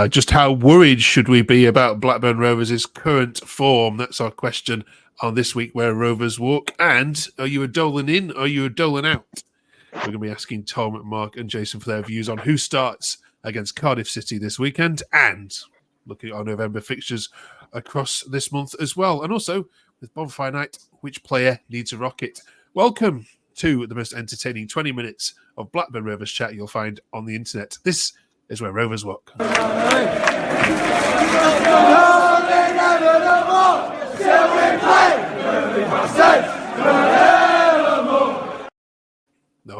Just how worried should we be about Blackburn Rovers' current form? That's our question on This Week Where Rovers Walk. And are you a Dolan in or are you a Dolan out? We're going to be asking Tom, Mark and Jason for their views on who starts against Cardiff City this weekend and looking at our November fixtures across this month as well. And also, with Bonfire Night, which player needs a rocket? Welcome to the most entertaining 20 minutes of Blackburn Rovers chat you'll find on the internet. This is Where Rovers Walk.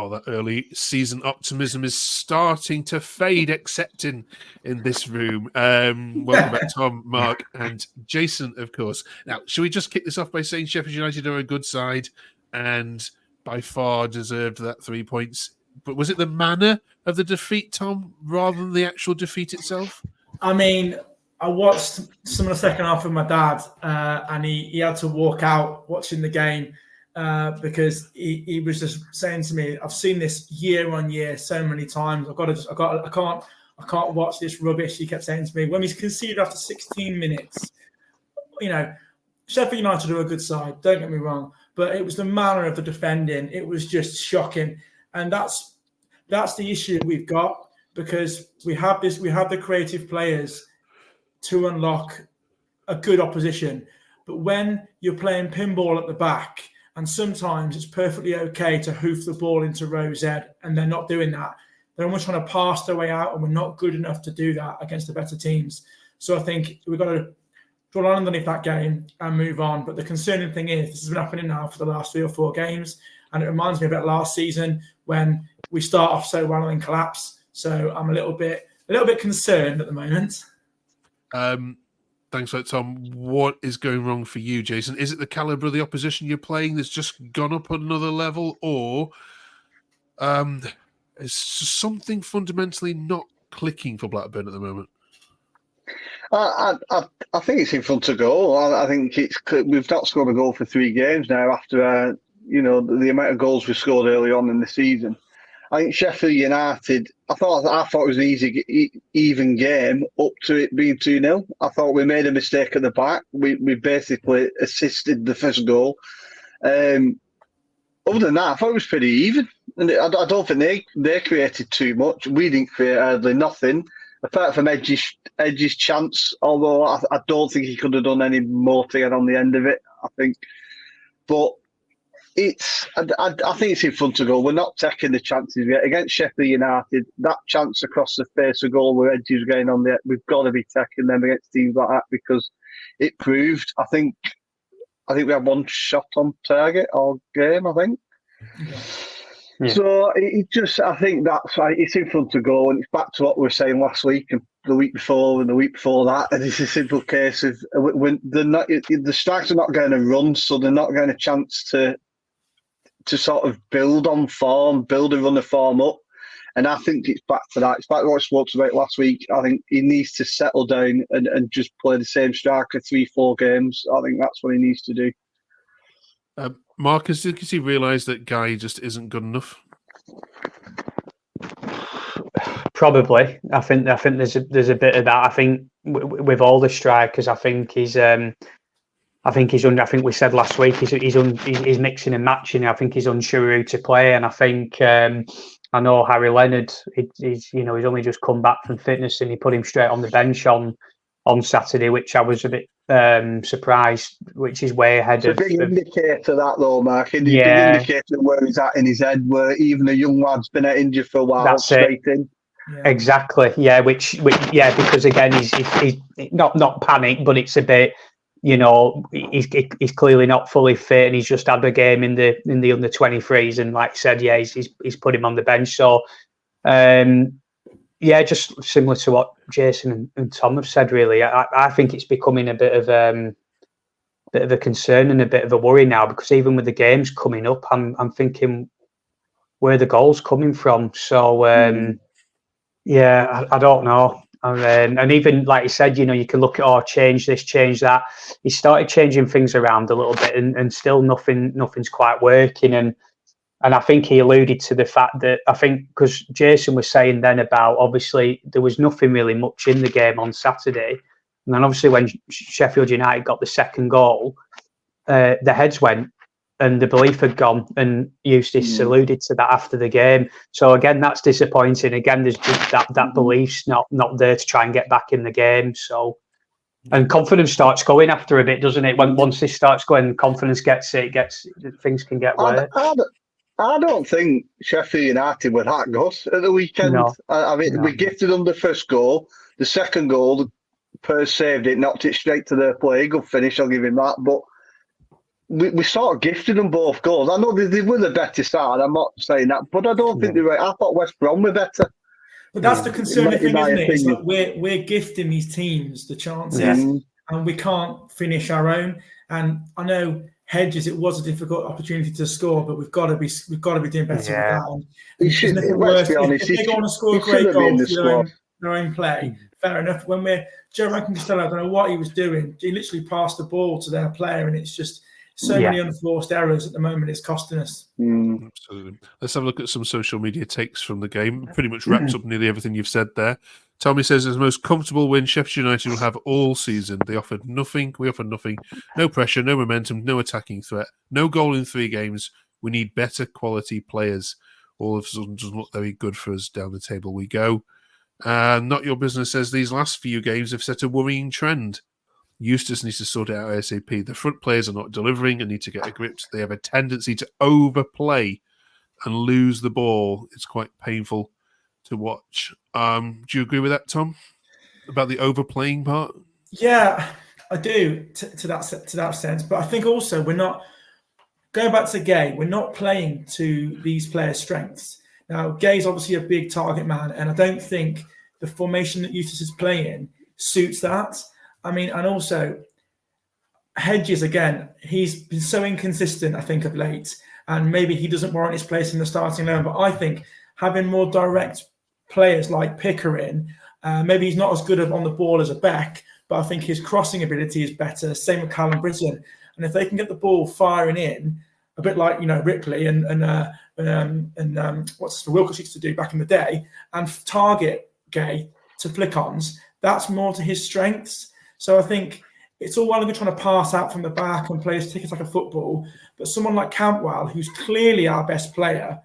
That early season optimism is starting to fade, except in this room. Welcome back, Tom, Mark, and Jason, of course. Now, should we just kick this off by saying Sheffield United are a good side and by far deserved that 3 points? But was it the manner of the defeat, Tom, rather than the actual defeat itself? I mean, I watched some of the second half with my dad, and he had to walk out watching the game because he was just saying to me, "I've seen this year on year so many times. I can't watch this rubbish." He kept saying to me, when we conceded after 16 minutes, Sheffield United are a good side. Don't get me wrong, but it was the manner of the defending. It was just shocking. And that's the issue we've got, because we have the creative players to unlock a good opposition. But when you're playing pinball at the back, and sometimes it's perfectly okay to hoof the ball into row Z, and they're not doing that. They're almost trying to pass their way out, and we're not good enough to do that against the better teams. So I think we've got to draw a line underneath that game and move on. But the concerning thing is, this has been happening now for the last 3 or 4 games. And it reminds me about last season when we start off so well and then collapse. So I'm a little bit concerned at the moment. Thanks for that, Tom. What is going wrong for you, Jason? Is it the calibre of the opposition you're playing that's just gone up another level, or is something fundamentally not clicking for Blackburn at the moment? I think it's in front of goal. I think we've not scored a goal for 3 games now after the amount of goals we scored early on in the season. I think Sheffield United, I thought it was an easy, even game up to it being 2-0. I thought we made a mistake at the back. We basically assisted the first goal. Other than that, I thought it was pretty even. And I don't think they created too much. We didn't create hardly nothing. Apart from Edge's chance, although I don't think he could have done any more to get on the end of it, I think. But I think it's in front of goal. We're not taking the chances yet. Against Sheffield United, that chance across the face of goal where Edge is going on there, we've got to be taking them against teams like that, because it proved, I think we had 1 shot on target all game, I think. Yeah. So I think that's right. It's in front of goal, and it's back to what we were saying last week and the week before and the week before that. And it's a simple case of when the strikers are not going to run, so they're not getting a chance to sort of build on form, build and run the form up. And I think it's back to that. It's back to what I spoke about last week. I think he needs to settle down and just play the same striker 3-4 games. I think that's what he needs to do. Marcus, did he realise that Guy just isn't good enough? Probably. I think there's a bit of that. I think with all the strikers, I think we said last week he's mixing and matching. I think he's unsure who to play, and I think I know Harry Leonard. He's only just come back from fitness, and he put him straight on the bench on Saturday, which I was a bit surprised. Which is way ahead of. It's a big indicator that though, Mark. Big indicator where he's at in his head, where even a young lad's been out injured for a while. That's straight it. In. Yeah. Exactly. Yeah. Which because again he's not panic, but it's a bit. He's clearly not fully fit, and he's just had a game in the under 23s, and like I said, he's put him on the bench. So, just similar to what Jason and Tom have said. Really, I think it's becoming a bit of a concern and a bit of a worry now, because even with the games coming up, I'm thinking where the goals coming from. So, I don't know. And even like you said, you can look at change this, change that. He started changing things around a little bit, and still nothing's quite working. And And I think he alluded to the fact that, I think, because Jason was saying then about, obviously, there was nothing really much in the game on Saturday. And then obviously when Sheffield United got the second goal, the heads went and the belief had gone. And Eustace alluded to that after the game. So again, that's disappointing. Again, there's just that belief's not there to try and get back in the game. So, and confidence starts going after a bit, doesn't it? Once this starts going, confidence gets things can get worse. I don't think Sheffield United were that good at the weekend. No. I mean, we gifted them the first goal. The second goal, Purse saved it, knocked it straight to their play. Good finish, I'll give him that. But we sort of gifted them both goals. I know they were the better side, I'm not saying that, but I don't think they were. I thought West Brom were better. But that's the concerning thing, isn't it? It's opinion. like we're gifting these teams the chances, and we can't finish our own. And I know Hedges, it was a difficult opportunity to score, but we've got to be doing better with that. And there's nothing worse. If they go on and score a great goal through their own play, fair enough. When Joe Rankin-Costello, I don't know what he was doing. He literally passed the ball to their player, and it's just so many unforced errors at the moment. It's costing us. Absolutely. Let's have a look at some social media takes from the game. Pretty much wraps up nearly everything you've said there. Tommy says it's the most comfortable win Sheffield United will have all season. They offered nothing. We offered nothing. No pressure, no momentum, no attacking threat, no goal in 3 games. We need better quality players. All of a sudden doesn't look very good for us. Down the table we go. Not Your Business says these last few games have set a worrying trend. Eustace needs to sort it out ASAP. The front players are not delivering and need to get a grip. They have a tendency to overplay and lose the ball. It's quite painful to watch. Do you agree with that, Tom? About the overplaying part? Yeah, I do to that sense. But I think also we're not going back to Gay. We're not playing to these players' strengths. Now, Gay's obviously a big target man, and I don't think the formation that Eustace is playing suits that. I mean, and also Hedges, again, he's been so inconsistent, I think, of late, and maybe he doesn't warrant his place in the starting 11. But I think having more direct players like Pickering, maybe he's not as good on the ball as a Beck, but I think his crossing ability is better. Same with Callum Britton. And if they can get the ball firing in, a bit like Ripley and what's Wilcox used to do back in the day, and target Gay to flick-ons, that's more to his strengths. So I think it's all well and good trying to pass out from the back and play his tickets like a football, but someone like Cantwell, who's clearly our best player,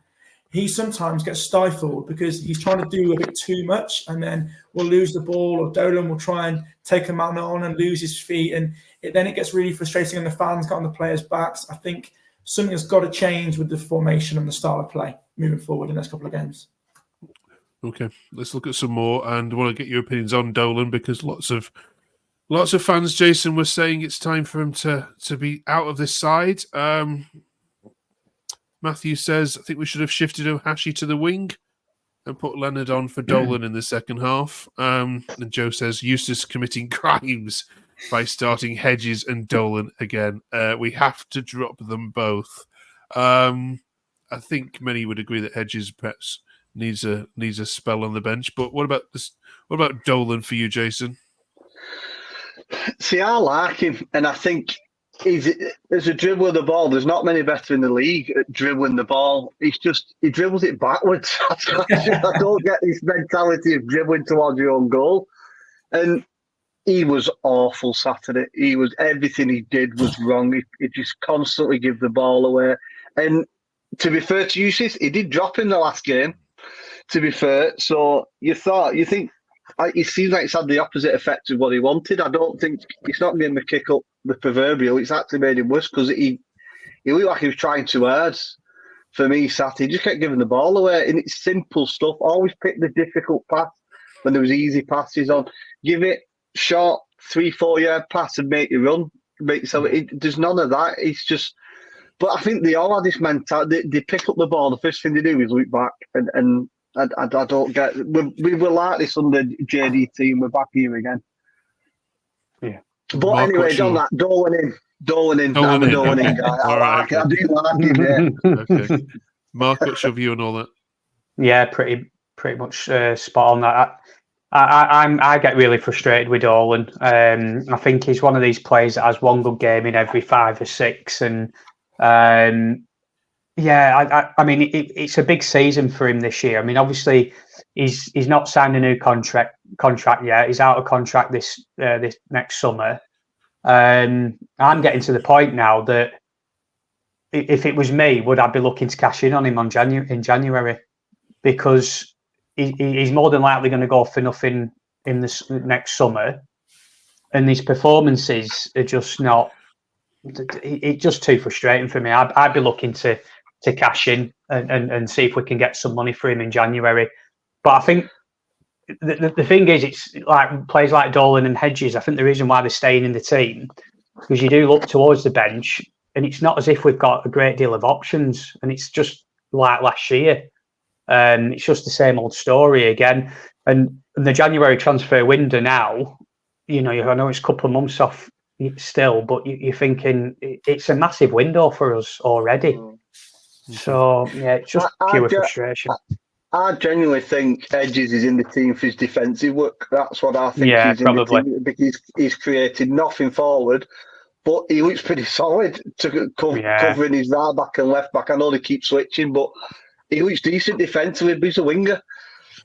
he sometimes gets stifled because he's trying to do a bit too much, and then we'll lose the ball, or Dolan will try and take a man on and lose his feet, and then it gets really frustrating, and the fans get on the players' backs. I think something has got to change with the formation and the style of play moving forward in the next couple of games. Okay, let's look at some more, and I want to get your opinions on Dolan, because lots of fans, Jason, were saying it's time for him to be out of this side. Matthew says, I think we should have shifted Ohashi to the wing and put Leonard on for Dolan in the second half. And Joe says, Eustace committing crimes by starting Hedges and Dolan again. We have to drop them both. I think many would agree that Hedges perhaps needs a spell on the bench. But what about this? What about Dolan for you, Jason? See, I like him, and I think as a dribbler of the ball, there's not many better in the league at dribbling the ball. He dribbles it backwards. I don't get this mentality of dribbling towards your own goal. And he was awful Saturday. Everything he did was wrong. He just constantly give the ball away. And to be fair to Eustace, he did drop in the last game, to be fair. So you think, it seems like it's had the opposite effect of what he wanted. I don't think it's not getting the kick up the proverbial. It's actually made him worse, because he looked like he was trying too hard. For me, Saturday, he just kept giving the ball away, and it's simple stuff. Always pick the difficult pass when there was easy passes on. Give it short 3-4 yard pass and make you run. There's none of that. It's just. But I think they all have this mentality. They pick up the ball. The first thing they do is look back, and I don't get. We were like this under JDT, and we're back here again. Yeah. But Mark, anyway, John, that Dolan in. I'm a Dolan in guy. I do like him. Okay. Mark, what's your view on all that? Yeah, pretty much spot on that. I get really frustrated with Dolan. I think he's one of these players that has one good game in every 5 or 6, and I mean, it's a big season for him this year. I mean, obviously, he's not signed a new contract yet. He's out of contract this next summer. I'm getting to the point now that if it was me, would I be looking to cash in on him in January? Because he's more than likely going to go for nothing in this next summer, and his performances are just not. It's just too frustrating for me. I'd be looking to cash in and see if we can get some money for him in January. But I think the thing is, it's like players like Dolan and Hedges. I think the reason why they're staying in the team, because you do look towards the bench, and it's not as if we've got a great deal of options, and it's just like last year. It's just the same old story again. And the January transfer window now, I know it's a couple of months off still, but you're thinking it's a massive window for us already. So yeah, it's just pure frustration. I genuinely think Hedges is in the team for his defensive work. That's what I think. Yeah, he's probably. In the team because he's created nothing forward, but he looks pretty solid covering his right back and left back. I know they keep switching, but he looks decent defensively. But he's a winger.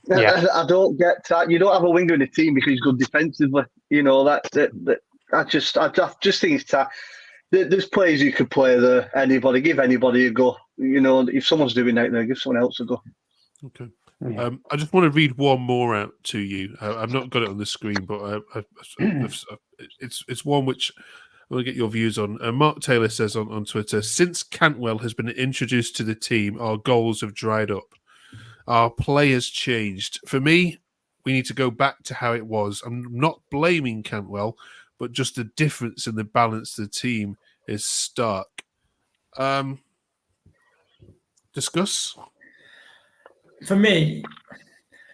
Yeah. I don't get that. You don't have a winger in the team because he's good defensively. I just think it's time. There's players who could play there. Give anybody a go. If someone's doing that there, give someone else a go. Okay. Yeah. I just want to read one more out to you. I've not got it on the screen, but it's one which I want to get your views on. Mark Taylor says on Twitter, since Cantwell has been introduced to the team, our goals have dried up. Our play has changed. For me, we need to go back to how it was. I'm not blaming Cantwell, but just the difference in the balance of the team is stark. Discuss. For me,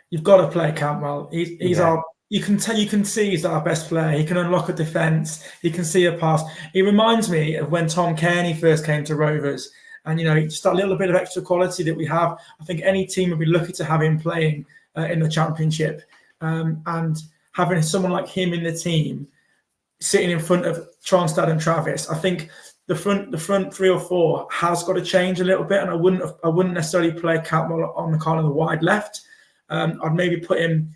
you've got to play Cantwell. He's our. You can see he's our best player. He can unlock a defence. He can see a pass. He reminds me of when Tom Kearney first came to Rovers, and just that little bit of extra quality that we have. I think any team would be lucky to have him playing in the Championship, and having someone like him in the team, sitting in front of Tronstad and TYRHYS. I think the front 3 or 4 has got to change a little bit, and I wouldn't necessarily play Cantwell on the kind of the wide left. I'd maybe put him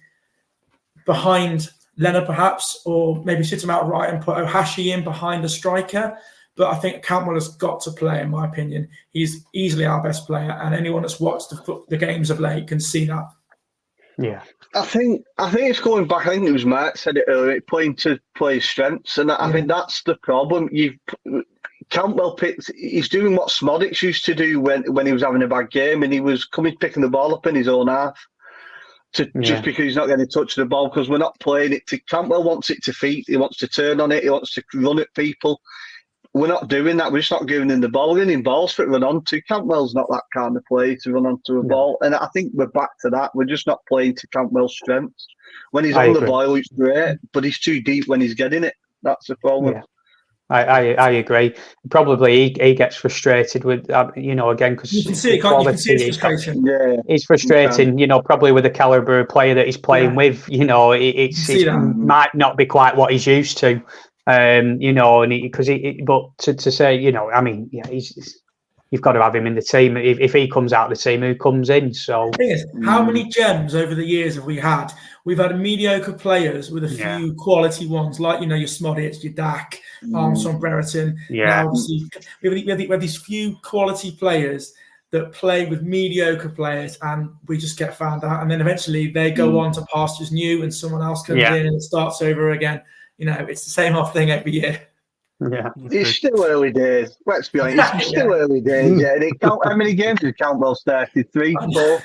behind Leonard perhaps, or maybe sit him out right and put Ohashi in behind the striker. But I think Cantwell has got to play, in my opinion. He's easily our best player, and anyone that's watched the games of late can see that. Yeah. I think it's going back. I think it was Mark said it earlier, playing to play his strengths, and I think that's the problem. Cantwell he's doing what Smodics used to do when he was having a bad game, and he was picking the ball up in his own half. Just because he's not getting a touch of the ball, because we're not playing it to. Cantwell wants it to feet. He wants to turn on it. He wants to run at people. We're not doing that. We're just not giving him the ball. We're giving him balls for it to run onto. Cantwell's not that kind of player to run onto a ball. And I think we're back to that. We're just not playing to Cantwell's strengths. When he's on the ball, it's great, but he's too deep when he's getting it. That's the problem. Yeah. I agree. Probably he gets frustrated with again, because you can see it, can't you? You can see his frustration. He's frustrating, probably with the caliber of player that he's playing with. It might not be quite what he's used to. But to say, you've got to have him in the team. If he comes out of the team, who comes in? So, the thing is, how many gems over the years have we had? We've had mediocre players with a few quality ones, like your Smodics, your Dak, Armstrong, Brereton. Yeah, now, obviously, we have these few quality players that play with mediocre players, and we just get found out. And then eventually they go on to pastures new, and someone else comes in and it starts over again. It's the same old thing every year. Yeah, it's still early days. Let's be honest, it's still early days. How many games has Cantwell started? 3, 4.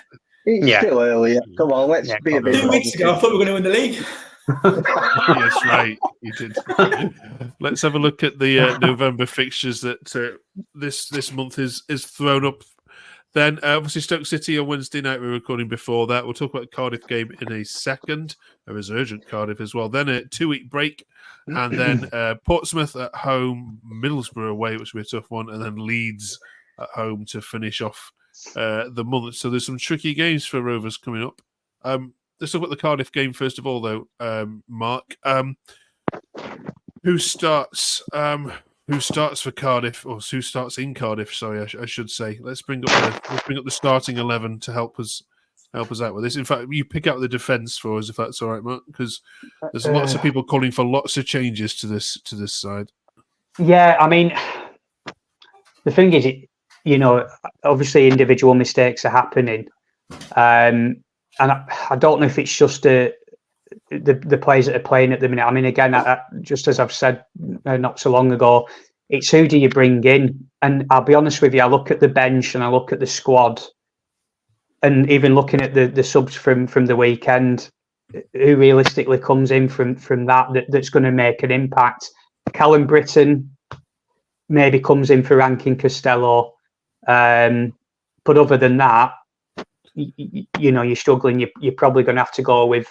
It's still early. Come on, let's be a bit. 2 weeks ago, I thought we were going to win the league. Yes, right. You did. Let's have a look at the November fixtures that this month is thrown up. Then, obviously, Stoke City on Wednesday night. We're recording before that. We'll talk about the Cardiff game in a second. A resurgent Cardiff as well. Then a 2-week break. And then Portsmouth at home, Middlesbrough away, which will be a tough one. And then Leeds at home to finish off the month. So there's some tricky games for Rovers coming up. Let's talk about the Cardiff game first of all, though, Mark. Who starts? who starts for Cardiff, or who starts in Cardiff? Sorry, I should say. Let's bring up the starting 11 to help us out with this. In fact, you pick out the defence for us, if that's all right, Mark, because there's lots of people calling for lots of changes to this side. Yeah, I mean, the thing is, obviously individual mistakes are happening, and I don't know if it's just the players that are playing at the minute. I mean, again, just as I've said not so long ago, it's who do you bring in? And I'll be honest with you, I look at the bench and I look at the squad, and even looking at the subs from the weekend, who realistically comes in from that's going to make an impact. Callum Britton maybe comes in for Rankin Costello, but other than that, you're struggling. You're probably going to have to go with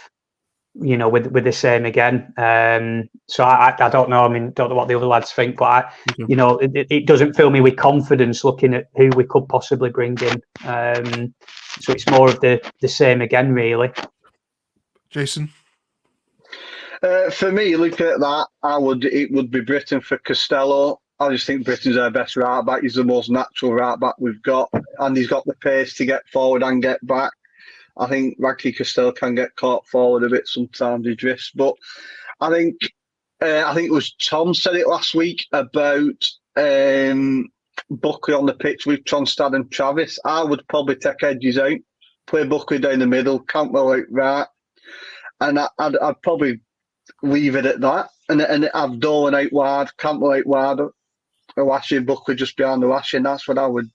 the same again. So I don't know. I mean, don't know what the other lads think, but it doesn't fill me with confidence looking at who we could possibly bring in. So it's more of the same again, really. Jason? For me, looking at that, it would be Britton for Costello. I just think Britton's our best right back. He's the most natural right back we've got, and he's got the pace to get forward and get back. I think Rankin Costello can get caught forward a bit sometimes, he drifts. But I think it was Tom said it last week about Buckley on the pitch with Tronstad and TYRHYS. I would probably take edges out, play Buckley down the middle, Cantwell out right, and I'd probably leave it at that, and have Dolan out wide, Cantwell out wide, Lashy and Buckley just behind the Lashy, and that's what I would.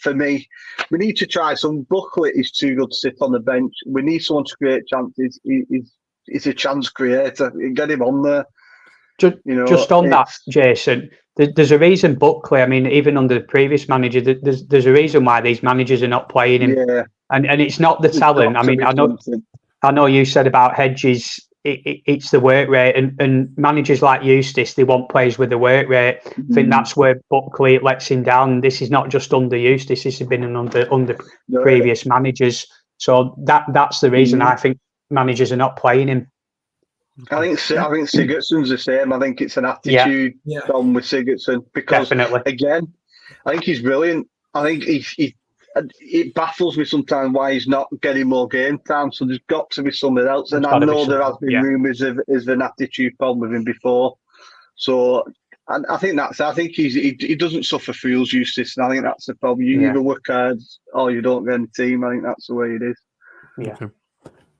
For me, we need to try some. Buckley is too good to sit on the bench. We need someone to create chances. He's a chance creator. Get him on there. Just on that, Jason, there's a reason Buckley. I mean, even under the previous manager, there's a reason why these managers are not playing him. Yeah. And it's not the talent. I mean, I know you said about Hedges. It's the work rate, and managers like Eustace, they want players with the work rate. I think that's where Buckley lets him down. This is not just under Eustace; this has been under previous managers. So that's the reason I think managers are not playing him. I think Sigurdsson's the same. I think it's an attitude done with Sigurdsson because definitely. Again, I think he's brilliant. I think it baffles me sometimes why he's not getting more game time. So there's got to be something else. And I know there has been rumours of an attitude problem with him before. So I think he doesn't suffer fools, Eustace. And I think that's the problem. You either work hard or you don't get in the team. I think that's the way it is. Yeah. Okay.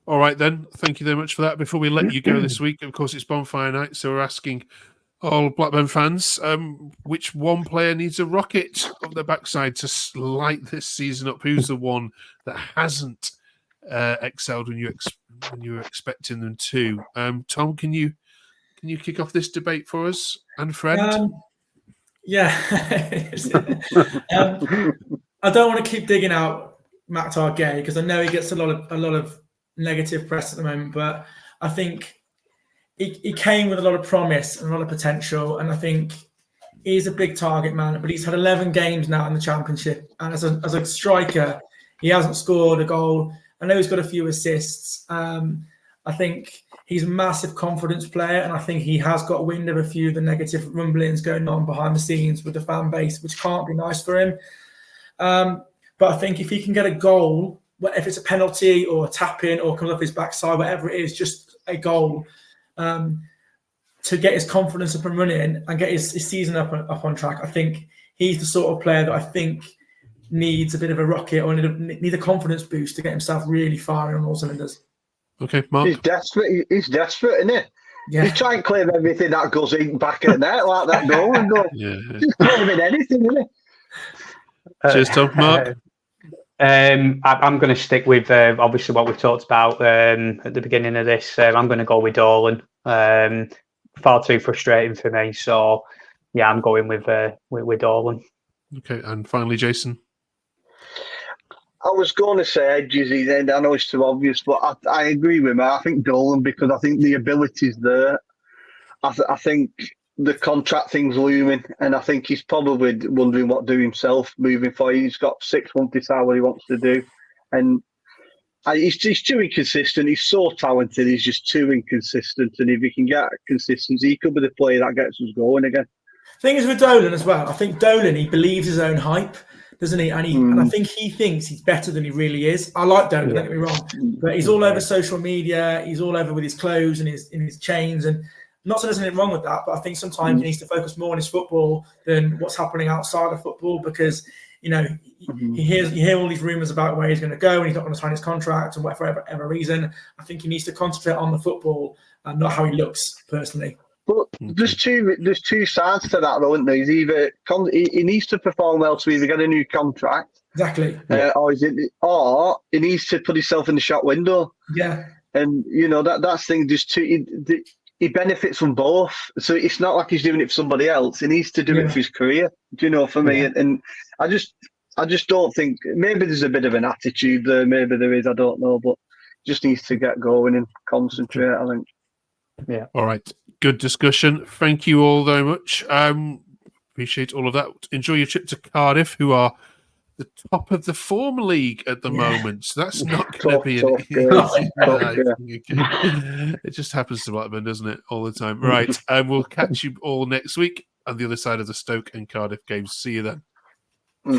All right, then. Thank you very much for that. Before we let you go this week, of course, it's Bonfire Night. So we're asking all Blackburn fans, which one player needs a rocket on their backside to light this season up? Who's the one that hasn't excelled when you were expecting them to? Tom, can you kick off this debate for us and friend? I don't want to keep digging out Matt Targay because I know he gets a lot of negative press at the moment, but I think he came with a lot of promise and a lot of potential, and I think he's a big target man. But he's had 11 games now in the Championship, and as a striker, he hasn't scored a goal. I know he's got a few assists. I think he's a massive confidence player, and I think he has got wind of a few of the negative rumblings going on behind the scenes with the fan base, which can't be nice for him. But I think if he can get a goal, if it's a penalty or a tap-in or comes off his backside, whatever it is, just a goal, to get his confidence up and running and get his season up on track. I think he's the sort of player that I think needs a bit of a rocket or need a confidence boost to get himself really firing on all cylinders. Okay, Mark. He's desperate, isn't he? Yeah. He's trying to claim everything that goes in back at net like that goal and go. Just claiming anything, isn't he? Cheers, Tom. Mark. I'm going to stick with obviously what we talked about at the beginning of this. I'm going to go with Dolan. Far too frustrating for me, so I'm going with Dolan. Okay, and finally, Jason. I was going to say Edges, and I know it's too obvious, but I agree with him. I think Dolan, because I think the ability's there. I think the contract thing's looming, and I think he's probably wondering what to do himself moving forward. He's got 6 months to decide what he wants to do, and he's too inconsistent. He's so talented, he's just too inconsistent, and if he can get consistency, he could be the player that gets us going again. Thing is with Dolan as well. I think Dolan, he believes his own hype, doesn't he? And I think he thinks he's better than he really is. I like Dolan, don't get me wrong, but he's all over social media. He's all over with his clothes and his chains, and not that there's anything wrong with that. But I think sometimes he needs to focus more on his football than what's happening outside of football, because you hear all these rumours about where he's going to go and he's not going to sign his contract and whatever reason. I think he needs to concentrate on the football and not how he looks personally. But there's two sides to that, though, isn't there? He's either he needs to perform well to either get a new contract, exactly, or he needs to put himself in the shop window. Yeah, and that's the thing. Just he benefits from both, so it's not like he's doing it for somebody else. He needs to do it for his career. For me, and I just don't think, maybe there's a bit of an attitude there. Maybe there is. I don't know, but just needs to get going and concentrate, I think. Yeah. All right. Good discussion. Thank you all very much. Appreciate all of that. Enjoy your trip to Cardiff, who are the top of the form league at the moment. So that's not going to be It just happens to Blackburn, doesn't it? All the time. Right. And we'll catch you all next week on the other side of the Stoke and Cardiff games. See you then.